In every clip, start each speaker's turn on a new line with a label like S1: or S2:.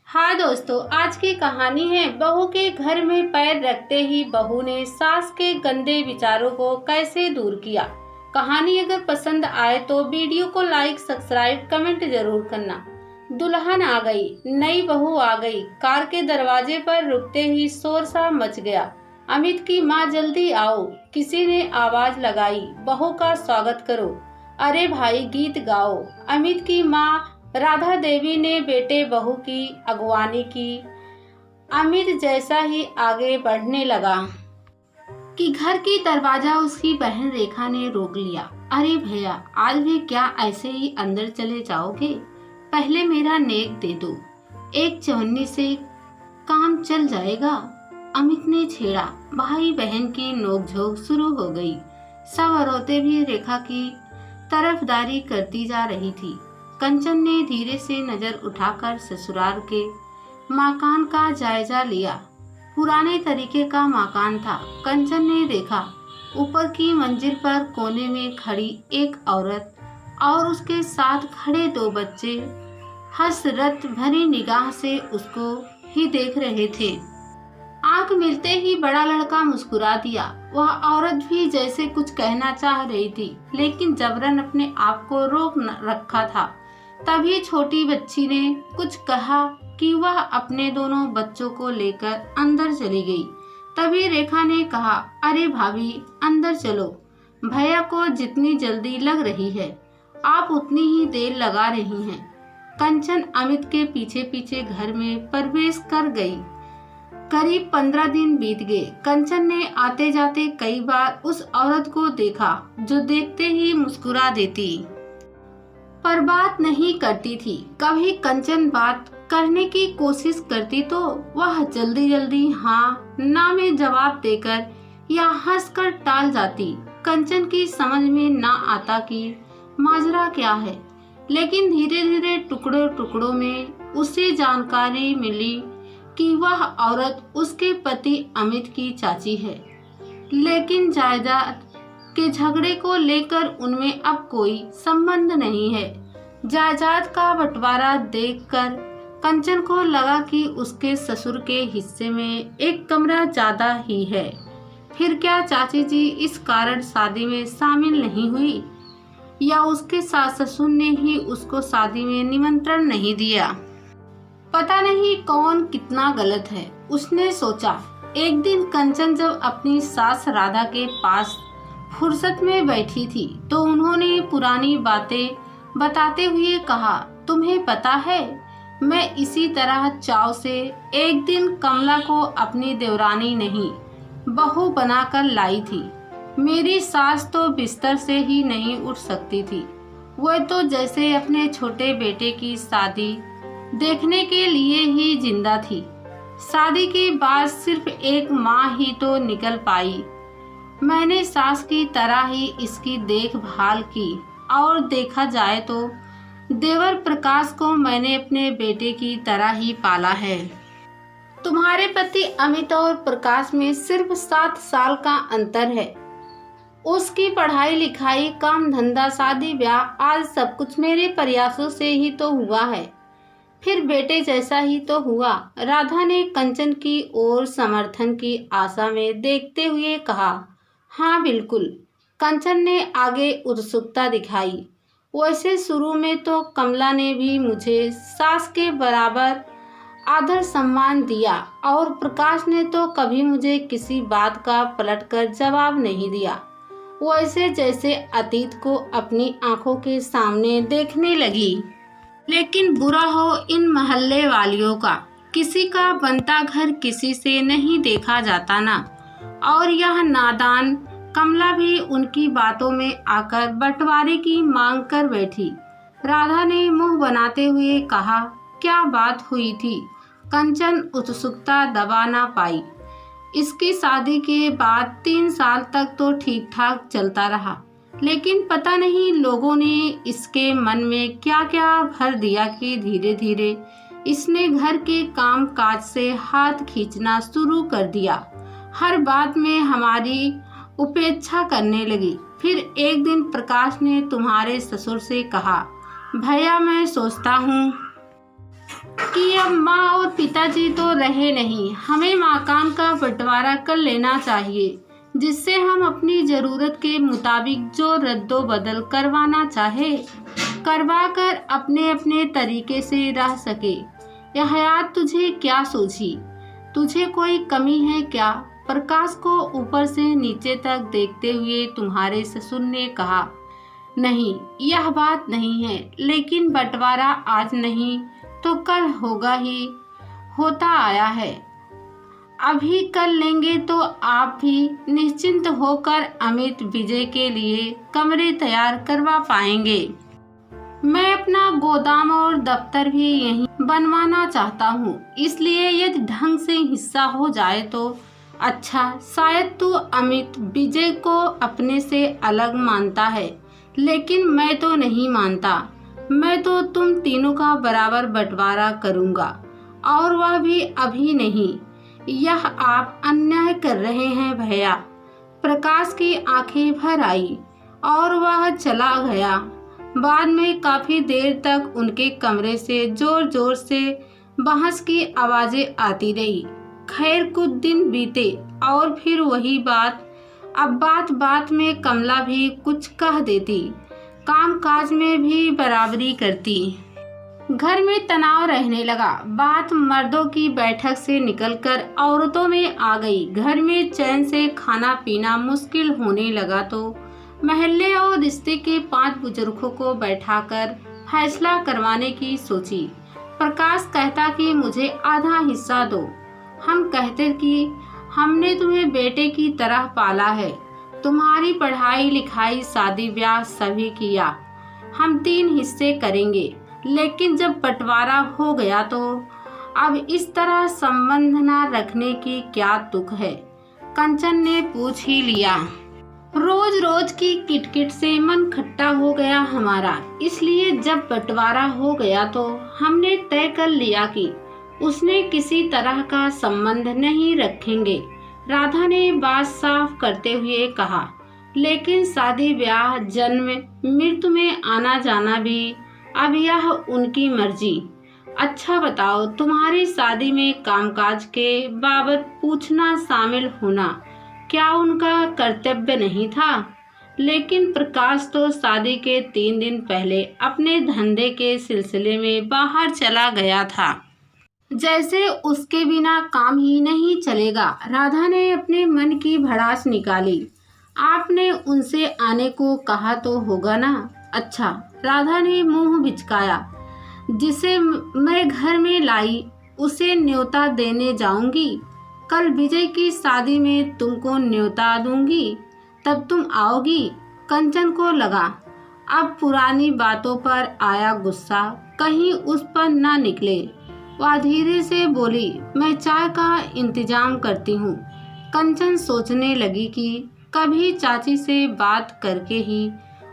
S1: हाँ दोस्तों, आज की कहानी है बहू के घर में पैर रखते ही बहू ने सास के गंदे विचारों को कैसे दूर किया। कहानी अगर पसंद आए तो वीडियो को लाइक, सब्सक्राइब, कमेंट जरूर करना। दुल्हन आ गई, नई बहू आ गई। कार के दरवाजे पर रुकते ही शोर सा मच गया। अमित की माँ, जल्दी आओ। किसी ने आवाज लगाई, बहू का स्वागत करो। अरे भाई, गीत गाओ। अमित की माँ राधा देवी ने बेटे बहू की अगवानी की। अमित जैसा ही आगे बढ़ने लगा कि घर की दरवाजा उसकी बहन रेखा ने रोक लिया। अरे भैया, आज भी क्या ऐसे ही अंदर चले जाओगे? पहले मेरा नेक दे दो, एक चवन्नी से काम चल जाएगा। अमित ने छेड़ा। भाई बहन की नोकझोंक शुरू हो गई। सब औरतें भी रेखा की तरफदारी करती जा रही थी। कंचन ने धीरे से नजर उठाकर ससुराल के मकान का जायजा लिया। पुराने तरीके का मकान था। कंचन ने देखा, ऊपर की मंजिल पर कोने में खड़ी एक औरत और उसके साथ खड़े दो बच्चे हसरत भरी निगाह से उसको ही देख रहे थे। आंख मिलते ही बड़ा लड़का मुस्कुरा दिया। वह औरत भी जैसे कुछ कहना चाह रही थी, लेकिन जबरन अपने आप को रोक रखा था। तभी छोटी बच्ची ने कुछ कहा कि वह अपने दोनों बच्चों को लेकर अंदर चली गई। तभी रेखा ने कहा, अरे भाभी, अंदर चलो। भैया को जितनी जल्दी लग रही है, आप उतनी ही देर लगा रही हैं। कंचन अमित के पीछे पीछे घर में प्रवेश कर गई। करीब 15 दिन बीत गए। कंचन ने आते जाते कई बार उस औरत को देखा जो देखते ही मुस्कुरा देती, पर बात नहीं करती थी। कभी कंचन बात करने की कोशिश करती तो वह जल्दी जल्दी हाँ ना में जवाब देकर या हंसकर टाल जाती। कंचन की समझ में ना आता कि माजरा क्या है, लेकिन धीरे धीरे टुकड़ों टुकड़ों में उसे जानकारी मिली कि वह औरत उसके पति अमित की चाची है। लेकिन जायदाद के झगड़े को लेकर उनमें अब कोई संबंध नहीं है। जायदाद का बंटवारा देखकर कंचन को लगा कि उसके ससुर के हिस्से में एक कमरा ज्यादा ही है। फिर क्या चाची जी इस कारण शादी में शामिल नहीं हुई, या उसके सास ससुर ने ही उसको शादी में निमंत्रण नहीं दिया? पता नहीं कौन कितना गलत है, उसने सोचा। एक दिन कंचन जब अपनी सास राधा के पास फुर्सत में बैठी थी तो उन्होंने पुरानी बातें बताते हुए कहा, तुम्हें पता है, मैं इसी तरह चाव से एक दिन कमला को अपनी देवरानी नहीं बहू बनाकर लाई थी। मेरी सास तो बिस्तर से ही नहीं उठ सकती थी। वह तो जैसे अपने छोटे बेटे की शादी देखने के लिए ही जिंदा थी। शादी के बाद सिर्फ एक माह ही तो निकल पाई। मैंने सास की तरह ही इसकी देखभाल की, और देखा जाए तो देवर प्रकाश को मैंने अपने बेटे की तरह ही पाला है। तुम्हारे पति अमित और प्रकाश में सिर्फ 7 साल का अंतर है। उसकी पढ़ाई लिखाई, काम धंधा, शादी ब्याह, आज सब कुछ मेरे प्रयासों से ही तो हुआ है। फिर बेटे जैसा ही तो हुआ। राधा ने कंचन की ओर समर्थन की आशा में देखते हुए कहा, हाँ बिल्कुल। कंचन ने आगे उत्सुकता दिखाई। वैसे शुरू में तो कमला ने भी मुझे सास के बराबर आदर सम्मान दिया, और प्रकाश ने तो कभी मुझे किसी बात का पलटकर जवाब नहीं दिया। वैसे जैसे अतीत को अपनी आंखों के सामने देखने लगी। लेकिन बुरा हो इन मोहल्ले वालियों का, किसी का बनता घर किसी से नहीं देखा जाता ना। और यह नादान कमला भी उनकी बातों में आकर बंटवारे की मांग कर बैठी। राधा ने मुंह बनाते हुए कहा, क्या बात हुई थी? कंचन उत्सुकता दबा ना पाई। इसकी शादी के बाद 3 साल तक तो ठीक ठाक चलता रहा, लेकिन पता नहीं लोगों ने इसके मन में क्या क्या भर दिया कि धीरे धीरे इसने घर के काम काज से हाथ खींचना शुरू कर दिया। हर बात में हमारी उपेक्षा करने लगी। फिर एक दिन प्रकाश ने तुम्हारे ससुर से कहा, भैया मैं सोचता हूँ कि अब माँ और पिताजी तो रहे नहीं, हमें मकान का बंटवारा कर लेना चाहिए, जिससे हम अपनी ज़रूरत के मुताबिक जो रद्दो बदल करवाना चाहे करवा कर अपने अपने तरीके से रह सके। यह हयात तुझे क्या सूझी? तुझे कोई कमी है क्या? प्रकाश को ऊपर से नीचे तक देखते हुए तुम्हारे ससुर ने कहा, नहीं, यह बात नहीं है, लेकिन बंटवारा आज नहीं तो कल होगा ही, होता आया है। अभी कर लेंगे तो आप भी निश्चिंत होकर अमित विजय के लिए कमरे तैयार करवा पाएंगे। मैं अपना गोदाम और दफ्तर भी यहीं बनवाना चाहता हूँ, इसलिए यदि ढंग से हिस्सा हो जाए तो अच्छा। शायद तू अमित विजय को अपने से अलग मानता है, लेकिन मैं तो नहीं मानता। मैं तो तुम तीनों का बराबर बंटवारा करूँगा, और वह भी अभी नहीं। यह आप अन्याय कर रहे हैं भैया। प्रकाश की आंखें भर आई और वह चला गया। बाद में काफी देर तक उनके कमरे से जोर जोर से बहस की आवाजें आती रही। खैर, कुछ दिन बीते और फिर वही बात। अब बात बात में कमला भी कुछ कह देती, काम काज में भी बराबरी करती। घर में तनाव रहने लगा। बात मर्दों की बैठक से निकलकर औरतों में आ गई। घर में चैन से खाना पीना मुश्किल होने लगा तो महल्ले और रिश्ते के 5 बुजुर्गों को बैठाकर फैसला करवाने की सोची। प्रकाश कहता कि मुझे आधा हिस्सा दो। हम कहते कि हमने तुम्हें बेटे की तरह पाला है, तुम्हारी पढ़ाई लिखाई शादी ब्याह सभी किया, हम 3 हिस्से करेंगे। लेकिन जब बंटवारा हो गया तो अब इस तरह संबंध न रखने की क्या तुक है? कंचन ने पूछ ही लिया। रोज रोज की किटकिट से मन खट्टा हो गया हमारा, इसलिए जब बंटवारा हो गया तो हमने तय कर लिया कि उसने किसी तरह का संबंध नहीं रखेंगे। राधा ने बात साफ करते हुए कहा, लेकिन शादी ब्याह जन्म मृत्यु में आना जाना भी अब यह उनकी मर्जी। अच्छा बताओ, तुम्हारी शादी में कामकाज के बाबत पूछना शामिल होना क्या उनका कर्तव्य नहीं था? लेकिन प्रकाश तो शादी के 3 दिन पहले अपने धंधे के सिलसिले में बाहर चला गया था, जैसे उसके बिना काम ही नहीं चलेगा। राधा ने अपने मन की भड़ास निकाली। आपने उनसे आने को कहा तो होगा ना? अच्छा, राधा ने मुंह बिचकाया। जिसे मैं घर में लाई उसे न्योता देने जाऊंगी। कल विजय की शादी में तुमको न्योता दूंगी, तब तुम आओगी। कंचन को लगा अब पुरानी बातों पर आया गुस्सा कहीं उस पर न निकले। वह धीरे से बोली, मैं चाय का इंतजाम करती हूँ। कंचन सोचने लगी कि कभी चाची से बात करके ही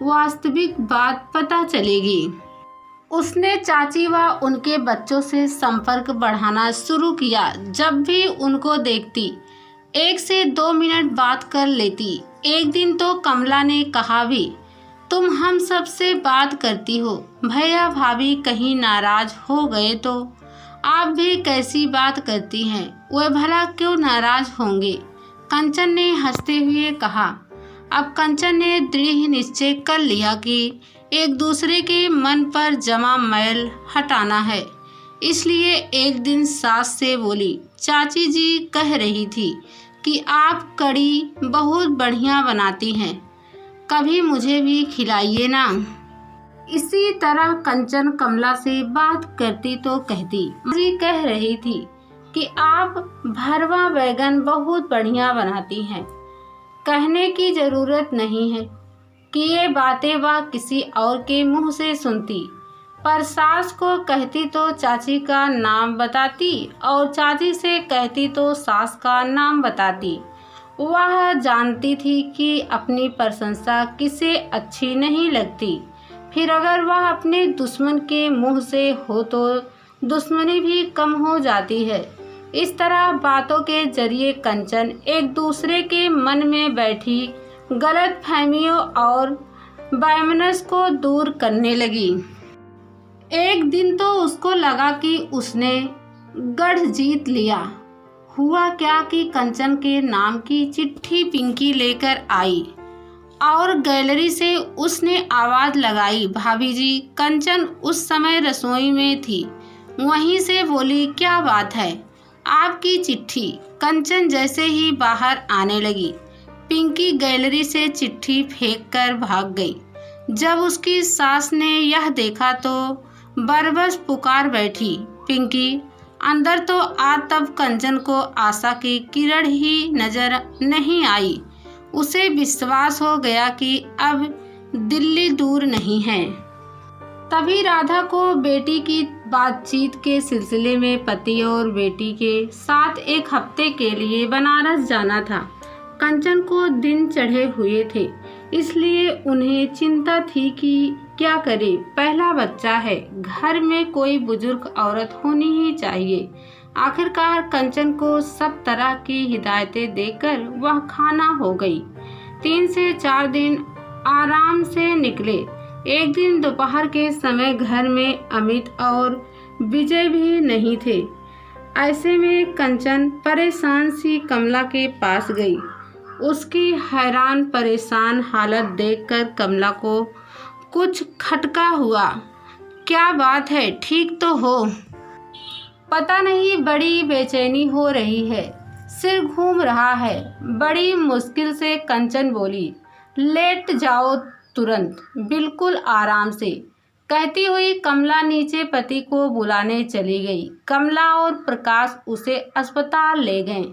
S1: वास्तविक बात पता चलेगी। उसने चाची व उनके बच्चों से संपर्क बढ़ाना शुरू किया। जब भी उनको देखती 1 से 2 मिनट बात कर लेती। एक दिन तो कमला ने कहा भी, तुम हम सब से बात करती हो, भैया भाभी कहीं नाराज हो गए तो आप भी कैसी बात करती हैं, वे भला क्यों नाराज होंगे? कंचन ने हंसते हुए कहा। अब कंचन ने दृढ़ निश्चय कर लिया कि एक दूसरे के मन पर जमा मैल हटाना है। इसलिए एक दिन सास से बोली, चाची जी कह रही थी कि आप कढ़ी बहुत बढ़िया बनाती हैं, कभी मुझे भी खिलाइए ना। इसी तरह कंचन कमला से बात करती तो कहती, जी कह रही थी कि आप भरवा बैगन बहुत बढ़िया बनाती हैं। कहने की जरूरत नहीं है कि ये बातें वह किसी और के मुंह से सुनती, पर सास को कहती तो चाची का नाम बताती और चाची से कहती तो सास का नाम बताती। वह जानती थी कि अपनी प्रशंसा किसे अच्छी नहीं लगती, फिर अगर वह अपने दुश्मन के मुंह से हो तो दुश्मनी भी कम हो जाती है। इस तरह बातों के जरिए कंचन एक दूसरे के मन में बैठी गलत फहमियों और वैमनस्य को दूर करने लगी। एक दिन तो उसको लगा कि उसने गढ़ जीत लिया। हुआ क्या कि कंचन के नाम की चिट्ठी पिंकी लेकर आई और गैलरी से उसने आवाज़ लगाई, भाभी जी। कंचन उस समय रसोई में थी। वहीं से बोली, क्या बात है, आपकी चिट्ठी। कंचन जैसे ही बाहर आने लगी, पिंकी गैलरी से चिट्ठी फेंक कर भाग गई। जब उसकी सास ने यह देखा तो बरबस पुकार बैठी, पिंकी अंदर तो आ। तब कंचन को आशा की किरण ही नजर नहीं आई। उसे विश्वास हो गया कि अब दिल्ली दूर नहीं है। तभी राधा को बेटी की बातचीत के सिलसिले में पति और बेटी के साथ एक हफ्ते के लिए बनारस जाना था। कंचन को दिन चढ़े हुए थे, इसलिए उन्हें चिंता थी कि क्या करे। पहला बच्चा है, घर में कोई बुजुर्ग औरत होनी ही चाहिए। आखिरकार कंचन को सब तरह की हिदायतें देकर वह खाना हो गई। 3 से 4 दिन आराम से निकले। एक दिन दोपहर के समय घर में अमित और विजय भी नहीं थे। ऐसे में कंचन परेशान सी कमला के पास गई। उसकी हैरान परेशान हालत देखकर कमला को कुछ खटका हुआ। क्या बात है, ठीक तो हो? पता नहीं, बड़ी बेचैनी हो रही है, सिर घूम रहा है। बड़ी मुश्किल से कंचन बोली, लेट जाओ तुरंत, बिल्कुल आराम से। कहती हुई कमला नीचे पति को बुलाने चली गई। कमला और प्रकाश उसे अस्पताल ले गए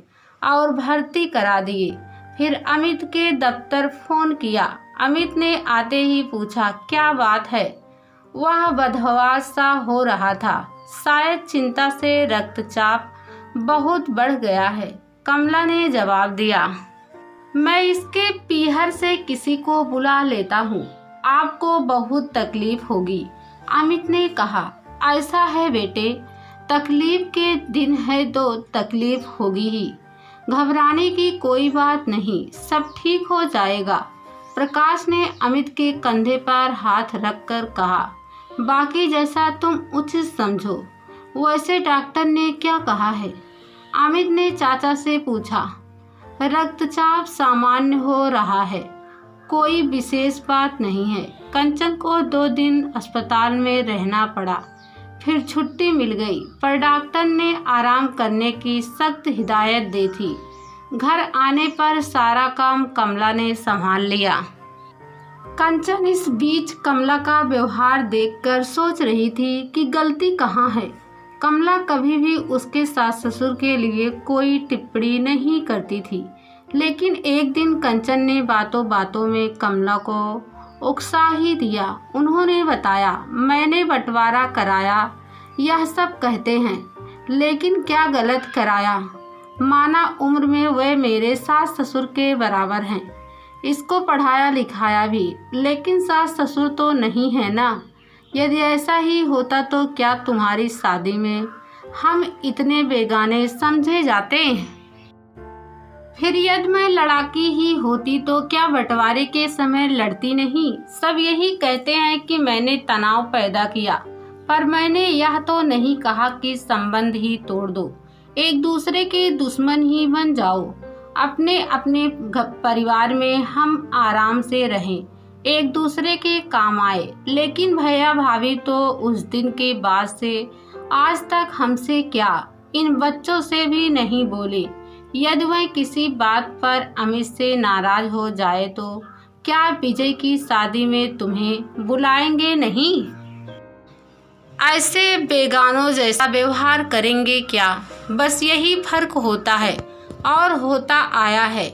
S1: और भर्ती करा दिए। फिर अमित के दफ्तर फोन किया। अमित ने आते ही पूछा, क्या बात है? वह बदहवास सा हो रहा था, शायद चिंता से रक्तचाप बहुत बढ़ गया है। कमला ने जवाब दिया, मैं इसके पीहर से किसी को बुला लेता हूँ, आपको बहुत तकलीफ होगी। अमित ने कहा, ऐसा है बेटे, तकलीफ के दिन है तो तकलीफ होगी ही, घबराने की कोई बात नहीं, सब ठीक हो जाएगा। प्रकाश ने अमित के कंधे पर हाथ रखकर कहा, बाकी जैसा तुम उचित समझो। वैसे डॉक्टर ने क्या कहा है? अमित ने चाचा से पूछा। रक्तचाप सामान्य हो रहा है, कोई विशेष बात नहीं है। कंचन को 2 दिन अस्पताल में रहना पड़ा, फिर छुट्टी मिल गई, पर डॉक्टर ने आराम करने की सख्त हिदायत दी थी। घर आने पर सारा काम कमला ने संभाल लिया। कंचन इस बीच कमला का व्यवहार देखकर सोच रही थी कि गलती कहाँ है। कमला कभी भी उसके सास ससुर के लिए कोई टिप्पणी नहीं करती थी, लेकिन एक दिन कंचन ने बातों बातों में कमला को उकसा ही दिया। उन्होंने बताया, मैंने बंटवारा कराया, यह सब कहते हैं, लेकिन क्या गलत कराया? माना उम्र में वे मेरे सास ससुर के बराबर हैं, इसको पढ़ाया लिखाया भी, लेकिन सास ससुर तो नहीं है ना। यदि ऐसा ही होता तो क्या तुम्हारी शादी में हम इतने बेगाने समझे जाते? फिर यदि मैं लड़ाकी ही होती तो क्या बंटवारे के समय लड़ती नहीं? सब यही कहते हैं कि मैंने तनाव पैदा किया, पर मैंने यह तो नहीं कहा कि संबंध ही तोड़ दो, एक दूसरे के दुश्मन ही बन जाओ। अपने अपने परिवार में हम आराम से रहें, एक दूसरे के काम आए। लेकिन भैया भाभी तो उस दिन के बाद से आज तक हमसे क्या, इन बच्चों से भी नहीं बोले। यदि वह किसी बात पर अमित से नाराज हो जाए तो क्या विजय की शादी में तुम्हें बुलाएंगे नहीं? ऐसे बेगानों जैसा व्यवहार करेंगे क्या? बस यही फर्क होता है और होता आया है।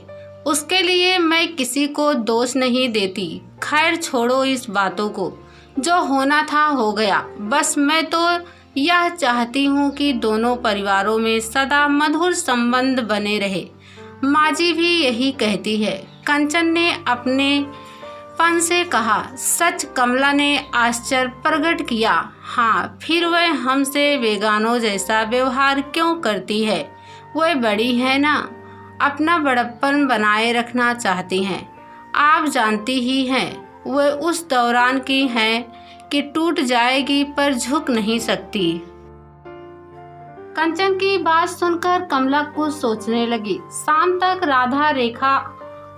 S1: उसके लिए मैं किसी को दोष नहीं देती। खैर छोड़ो इस बातों को, जो होना था हो गया। बस मैं तो यह चाहती हूँ कि दोनों परिवारों में सदा मधुर संबंध बने रहे। माँ जी भी यही कहती है। कंचन ने अपने पन से कहा। सच? कमला ने आश्चर्य प्रकट किया। हाँ, फिर वह हमसे बेगानों जैसा व्यवहार क्यों करती है? वह बड़ी है ना, अपना बड़प्पन बनाए रखना चाहती हैं। आप जानती ही हैं वह उस दौरान की हैं कि टूट जाएगी पर झुक नहीं सकती। कंचन की बात सुनकर कमला कुछ सोचने लगी। शाम तक राधा, रेखा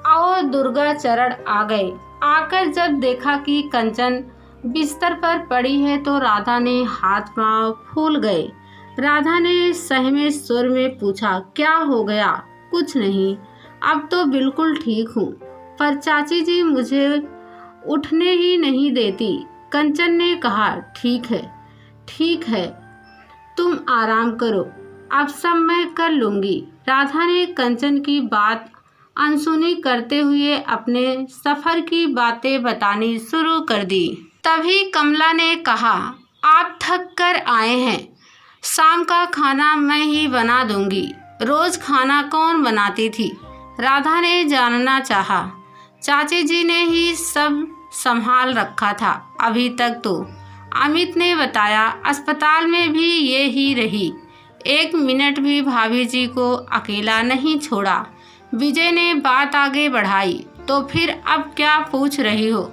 S1: और दुर्गा चरण आ गए। आकर जब देखा कि कंचन बिस्तर पर पड़ी है तो राधा ने हाथ पांव फूल गए। राधा ने सहमे सुर में पूछा, क्या हो गया? कुछ नहीं, अब तो बिल्कुल ठीक हूँ, पर चाची जी मुझे उठने ही नहीं देती। कंचन ने कहा, ठीक है, तुम आराम करो, अब सब मैं कर लूँगी। राधा ने कंचन की बात अनसुनी करते हुए अपने सफ़र की बातें बतानी शुरू कर दी। तभी कमला ने कहा, आप थक कर आए हैं, शाम का खाना मैं ही बना दूंगी। रोज़ खाना कौन बनाती थी? राधा ने जानना चाहा। चाची जी ने ही सब संभाल रखा था अभी तक तो। अमित ने बताया, अस्पताल में भी ये ही रही, 1 मिनट भी भाभी जी को अकेला नहीं छोड़ा। विजय ने बात आगे बढ़ाई, तो फिर अब क्या पूछ रही हो?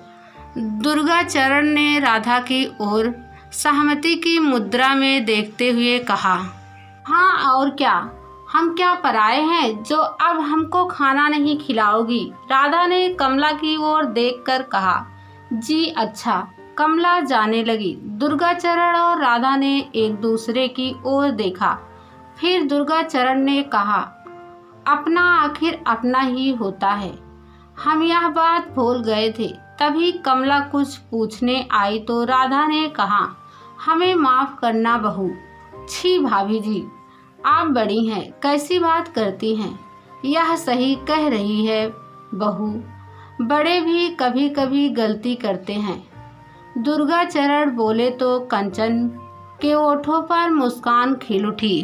S1: दुर्गा चरण ने राधा की ओर सहमति की मुद्रा में देखते हुए कहा, हाँ और क्या, हम क्या पराए हैं जो अब हमको खाना नहीं खिलाओगी? राधा ने कमला की ओर देखकर कहा, जी अच्छा। कमला जाने लगी। दुर्गा चरण और राधा ने एक दूसरे की ओर देखा। फिर दुर्गा चरण ने कहा, अपना आखिर अपना ही होता है, हम यह बात भूल गए थे। तभी कमला कुछ पूछने आई तो राधा ने कहा, हमें माफ़ करना बहू। छी भाभी जी, आप बड़ी हैं, कैसी बात करती हैं? यह सही कह रही है बहू, बड़े भी कभी कभी गलती करते हैं। दुर्गा चरण बोले तो कंचन के ओठों पर मुस्कान खिल उठी।